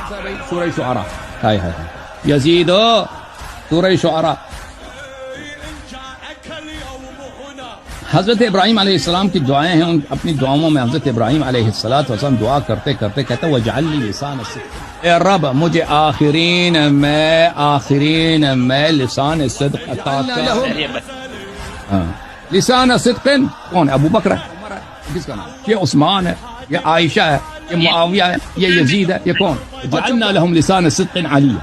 سورہ شعراء ہائے ہائے یزید سورہ شعراء. حضرت ابراہیم علیہ السلام کی دعائیں ہیں. ان اپنی دعاؤں میں حضرت ابراہیم علیہ السلام دعا کرتے کرتے کہتے ہیں وجعل لی لسان صدق، اے رب مجھے آخرین میں لسان صدق عطا کر. لسان صدق کون ہے؟ ابو بکر ہے. کس کا نام؟ یہ عثمان ہے، یہ عائشہ ہے، یہ معاویہ ہے، یہ یزید ہے. یہ کون؟ جعلنا لهم لسان صدق علیہ.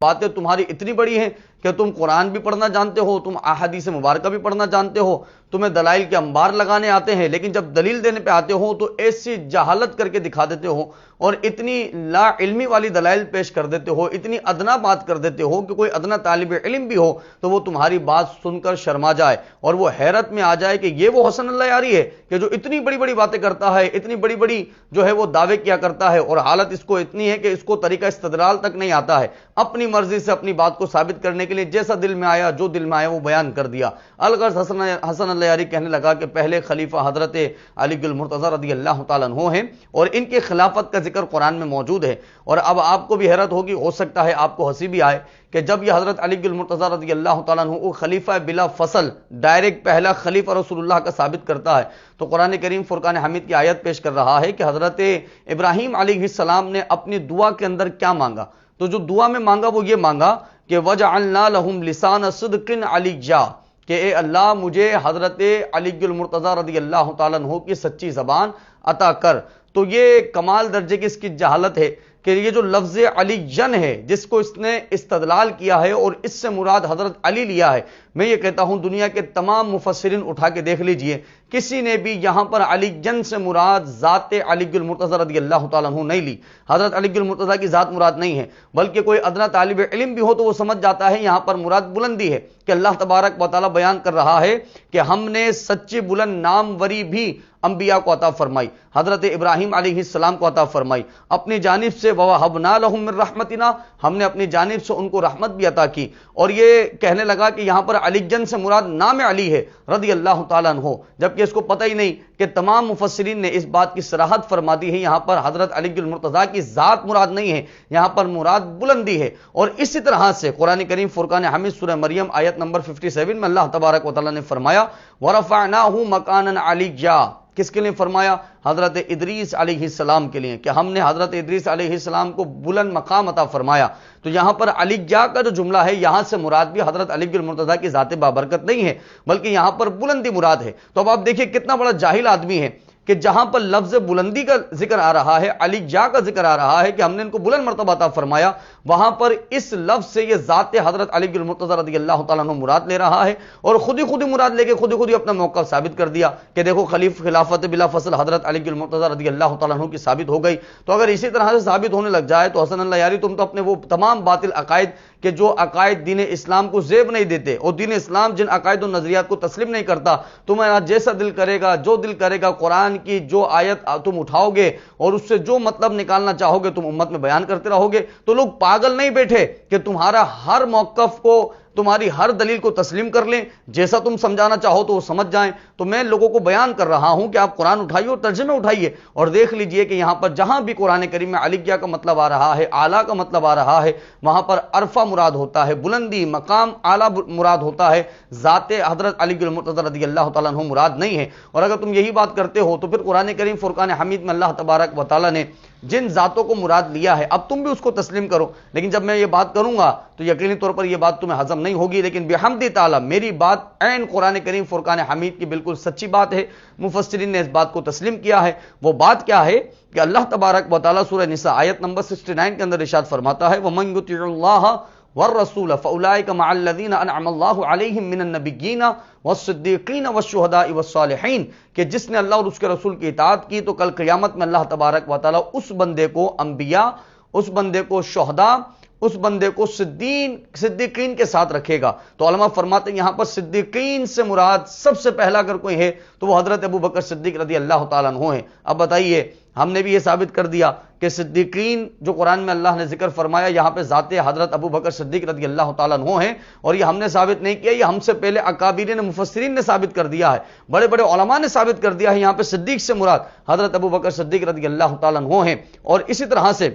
باتیں تمہاری اتنی بڑی ہیں کہ تم قرآن بھی پڑھنا جانتے ہو، تم احادیث مبارکہ بھی پڑھنا جانتے ہو، تمہیں دلائل کے انبار لگانے آتے ہیں، لیکن جب دلیل دینے پہ آتے ہو تو ایسی جہالت کر کے دکھا دیتے ہو اور اتنی لا علمی والی دلائل پیش کر دیتے ہو، اتنی ادنا بات کر دیتے ہو کہ کوئی ادنا طالب علم بھی ہو تو وہ تمہاری بات سن کر شرما جائے اور وہ حیرت میں آ جائے کہ یہ وہ حسن اللہ یاری ہے کہ جو اتنی بڑی بڑی باتیں کرتا ہے، اتنی بڑی بڑی جو ہے وہ دعوے کیا کرتا ہے، اور حالت اس کو اتنی ہے کہ اس کو طریقہ استدلال تک نہیں آتا ہے. اپنی مرضی سے اپنی بات کو ثابت کرنے کے لیے جیسا دل میں آیا، جو دل میں آیا وہ بیان کر دیا. الغرض حسن اللہ یاری کہنے لگا کہ پہلے خلیفہ حضرت علی المرتضی رضی اللہ تعالیٰ عنہ ہیں اور ان کے خلافت کا ذکر قرآن میں موجود ہے. اور اب آپ کو بھی حیرت ہوگی، ہو سکتا ہے آپ کو ہنسی بھی آئے کہ جب یہ حضرت علی المرتضی رضی اللہ تعالیٰ عنہ کو خلیفہ بلا فصل ڈائریکٹ پہلا خلیفہ رسول اللہ کا ثابت کرتا ہے تو قرآن کریم فرقان حمید کی آیت پیش کر رہا ہے کہ حضرت ابراہیم علیہ السلام نے اپنی دعا کے اندر کیا مانگا. تو جو دعا میں مانگا وہ یہ مانگا کہ وَجَعَلْنَا لَهُمْ لِسَانَ صِدْقٍ عَلِيًّا، کہ اے اللہ مجھے حضرت علی المرتضی رضی اللہ تعالیٰ عنہ کی سچی زبان عطا کر. تو یہ کمال درجے کی اس کی جہالت ہے کہ یہ جو لفظ علی جن ہے جس کو اس نے استدلال کیا ہے اور اس سے مراد حضرت علی لیا ہے، میں یہ کہتا ہوں دنیا کے تمام مفسرین اٹھا کے دیکھ لیجئے، کسی نے بھی یہاں پر علی جن سے مراد ذات علی المرتضی رضی اللہ تعالیٰ عنہ نہیں لی. حضرت علی المرتضی کی ذات مراد نہیں ہے، بلکہ کوئی ادنا طالب علم بھی ہو تو وہ سمجھ جاتا ہے یہاں پر مراد بلندی ہے کہ اللہ تبارک و تعالیٰ بیان کر رہا ہے کہ ہم نے سچی بلند ناموری بھی انبیاء کو عطا فرمائی، حضرت ابراہیم علیہ السلام کو عطا فرمائی. اپنی جانب سے وَوَهَبْنَا لَهُم مِّن رَحْمَتِنَا، ہم نے اپنی جانب سے ان کو رحمت بھی عطا کی. اور یہ کہنے لگا کہ یہاں پر علی جن سے مراد نام علی ہے رضی اللہ تعالیٰ عنہ، جبکہ اس کو پتہ ہی نہیں کہ تمام مفسرین نے اس بات کی صراحت فرما دی ہے یہاں پر حضرت علی المرتضی کی ذات مراد نہیں ہے، یہاں پر مراد بلندی ہے. اور اسی طرح سے قرآن کریم فرقان حمید سورہ مریم آیت نمبر 57 میں اللہ تبارک و تعالیٰ نے فرمایا وَرَفَعْنَاهُ مَكَانًا عَلِيًّا. کس کے لیے فرمایا؟ حضرت ادریس علیہ السلام کے لیے، کہ ہم نے حضرت ادریس علیہ السلام کو بلند مقام عطا فرمایا. تو یہاں پر علی کا جو جملہ ہے یہاں سے مراد بھی حضرت علی المرتضی کی ذات بابرکت نہیں ہے بلکہ یہاں پر بلندی مراد ہے. تو اب آپ دیکھیے کتنا بڑا جاہل آدمی ہے کہ جہاں پر لفظ بلندی کا ذکر آ رہا ہے، علی کا ذکر آ رہا ہے کہ ہم نے ان کو بلند مرتبہ عطا فرمایا، وہاں پر اس لفظ سے یہ ذات حضرت علی المرتضی رضی اللہ تعالیٰ عنہ مراد لے رہا ہے اور خود ہی مراد لے کے خود ہی اپنا موقف ثابت کر دیا کہ دیکھو خلافت بلا فصل حضرت علی المرتضی رضی اللہ تعالیٰ عنہ کی ثابت ہو گئی. تو اگر اسی طرح سے ثابت ہونے لگ جائے تو حسن اللہ یاری تم تو اپنے وہ تمام باطل عقائد کہ جو عقائد دین اسلام کو زیب نہیں دیتے اور دین اسلام جن عقائد و نظریات کو تسلیم نہیں کرتا، تمہارا جیسا دل کرے گا، جو دل کرے گا، قرآن کی جو آیت تم اٹھاؤ گے اور اس سے جو مطلب نکالنا چاہو گے تم امت میں بیان کرتے رہو گے. تو لوگ پاگل نہیں بیٹھے کہ تمہارا ہر موقف کو، تمہاری ہر دلیل کو تسلیم کر لیں، جیسا تم سمجھانا چاہو تو وہ سمجھ جائیں. تو میں لوگوں کو بیان کر رہا ہوں کہ آپ قرآن اٹھائیے اور ترجمے اٹھائیے اور دیکھ لیجئے کہ یہاں پر جہاں بھی قرآن کریم میں علیہ کا مطلب آ رہا ہے، اعلیٰ کا مطلب آ رہا ہے، وہاں پر عرفہ مراد ہوتا ہے، بلندی مقام اعلیٰ مراد ہوتا ہے، ذات حضرت علی المرتضی رضی اللہ تعالیٰ عنہ مراد نہیں ہے. اور اگر تم یہی بات کرتے ہو تو پھر قرآن کریم فرقان حمید میں اللہ تبارک و تعالیٰ نے جن ذاتوں کو مراد لیا ہے اب تم بھی اس کو تسلیم کرو. لیکن جب میں یہ بات کروں گا تو یقینی طور پر یہ بات تمہیں ہضم نہیں ہوگی، لیکن بحمد تعالیٰ میری بات عین قرآن کریم فرقان حمید کی بالکل سچی بات ہے. مفسرین نے اس بات کو تسلیم کیا ہے. وہ بات کیا ہے کہ اللہ تبارک و تعالیٰ سورہ نساء آیت نمبر 69 کے اندر ارشاد فرماتا ہے وَمَن يُطِعِ اللَّهَ والرسول فاولئک مع الذین انعم اللہ علیہم من النبیین والصدیقین والشہداء والصالحین، کہ جس نے اللہ اور اس کے رسول کی اطاعت کی تو کل قیامت میں اللہ تبارک و تعالی اس بندے کو انبیاء، اس بندے کو شہداء، اس بندے کو صدیقین کے ساتھ رکھے گا. تو علماء فرماتے ہیں یہاں پر صدیقین سے مراد سب سے پہلا اگر کوئی ہے تو وہ حضرت ابو بکر صدیق رضی اللہ تعالیٰ عنہ ہیں. اب بتائیے، ہم نے بھی یہ ثابت کر دیا کہ صدیقین جو قرآن میں اللہ نے ذکر فرمایا یہاں پہ ذات حضرت ابو بکر صدیق رضی اللہ تعالیٰ عنہ ہیں، اور یہ ہم نے ثابت نہیں کیا، یہ ہم سے پہلے اکابرین مفسرین نے ثابت کر دیا ہے، بڑے بڑے علماء نے ثابت کر دیا ہے یہاں پہ صدیق سے مراد حضرت ابو بکر صدیق رضی اللہ تعالیٰ عنہ ہیں. اور اسی طرح سے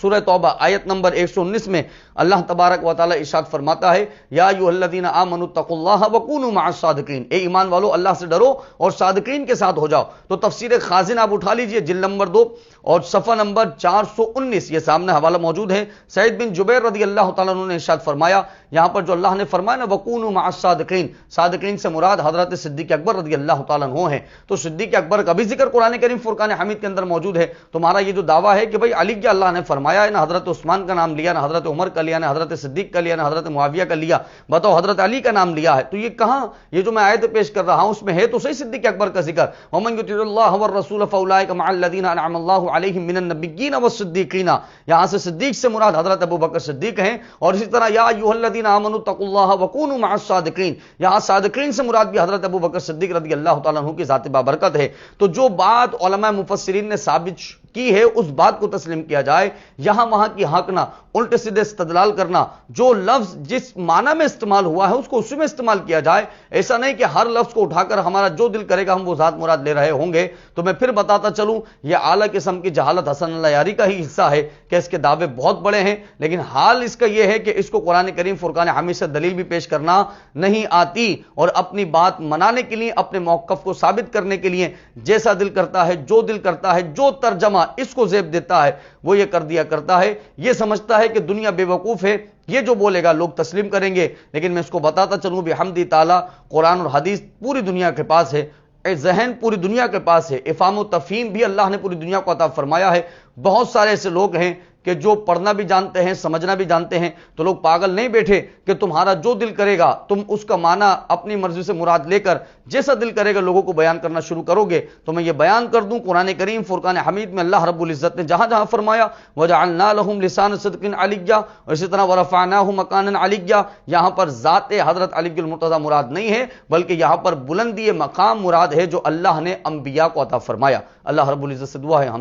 سورہ توبہ آیت نمبر 119 میں اللہ تبارک و تعالی ارشاد فرماتا ہے یا ایھا آمنوا اتقوا اللہ وکونوا مع الصادقین، اے ایمان والو اللہ سے ڈرو اور صادقین کے ساتھ ہو جاؤ۔ تو تفسیر خازن آپ اٹھا لیجئے جلد نمبر 2 اور صفحہ نمبر 419، یہ سامنے حوالہ موجود ہے۔ سعید بن جبیر رضی اللہ تعالیٰ عنہ نے ارشاد فرمایا، یہاں پر جو اللہ نے فرمایا نا وکونوا مع الصادقین، صادقین سے مراد حضرت صدیق اکبر رضی اللہ تعالیٰ عنہ ہیں۔ تو صدیق اکبر کا بھی ذکر قرآن کریم فرقان حمید کے اندر موجود ہے۔ تمہارا یہ جو دعویٰ ہے کہ بھائی علی کے اللہ نے فرمایا ہے، نہ حضرت عثمان کا نام لیا، نہ حضرت عمر کا لیا، نہ حضرت صدیق کا لیا، نہ حضرت معاویہ کا لیا، بتاؤ حضرت علی کا نام لیا ہے، تو یہ کہاں؟ یہ جو میں آیت پیش کر رہا ہوں اس میں ہے تو صحیح صدیق اکبر کا ذکر، ومن یطع اللہ والرسول فاولئک مع الذین انعم اللہ علیہم من النبیین والصدیقین، یہاں سے صدیق سے مراد حضرت ابوبکر صدیق ہیں۔ اور اسی طرح یا ایھا الذین آمنوا اتقوا اللہ وکونوا مع الصادقین، یہاں صادقین سے مراد بھی حضرت ابوبکر صدیق رضی اللہ تعالیٰ عنہ کی ذات بابرکت ہے۔ تو جو بات علماء مفسرین نے ثابت کی ہے اس بات کو تسلیم کیا جائے، یہاں وہاں کی ہانکنا، الٹے سیدھے استدلال کرنا، جو لفظ جس معنی میں استعمال ہوا ہے اس کو اسی میں استعمال کیا جائے، ایسا نہیں کہ ہر لفظ کو اٹھا کر ہمارا جو دل کرے گا ہم وہ ذات مراد لے رہے ہوں گے۔ تو میں پھر بتاتا چلوں یہ اعلیٰ قسم کی جہالت حسن اللہ یاری کا ہی حصہ ہے کہ اس کے دعوے بہت بڑے ہیں، لیکن حال اس کا یہ ہے کہ اس کو قرآن کریم فرقان حمید سے دلیل بھی پیش کرنا نہیں آتی، اور اپنی بات منانے کے لیے، اپنے موقف کو ثابت کرنے کے لیے جیسا دل کرتا ہے، جو دل کرتا ہے، جو ترجمہ اس کو زیب دیتا ہے وہ یہ کر دیا کرتا ہے۔ یہ سمجھتا ہے کہ دنیا بے وقوف ہے، یہ جو بولے گا لوگ تسلیم کریں گے، لیکن میں اس کو بتاتا چلوں بحمدی تعالی قرآن اور حدیث پوری دنیا کے پاس ہے، ذہن پوری دنیا کے پاس ہے، افہام و تفہیم بھی اللہ نے پوری دنیا کو عطا فرمایا ہے۔ بہت سارے ایسے لوگ ہیں کہ جو پڑھنا بھی جانتے ہیں، سمجھنا بھی جانتے ہیں، تو لوگ پاگل نہیں بیٹھے کہ تمہارا جو دل کرے گا تم اس کا معنی اپنی مرضی سے مراد لے کر جیسا دل کرے گا لوگوں کو بیان کرنا شروع کرو گے۔ تو میں یہ بیان کر دوں قرآن کریم فرقان حمید میں اللہ رب العزت نے جہاں جہاں فرمایا وَجَعَلْنَا لَهُمْ لِسَانَ صِدْقٍ عَلِيًّا، اور اسی طرح وَرَفَعْنَاهُ مَكَانًا عَلِيًّا، یہاں پر ذات حضرت علی المرتضیٰ مراد نہیں ہے، بلکہ یہاں پر بلندی مقام مراد ہے جو اللہ نے انبیاء کو عطا فرمایا۔ اللہ رب العزت سے دعا ہے ہم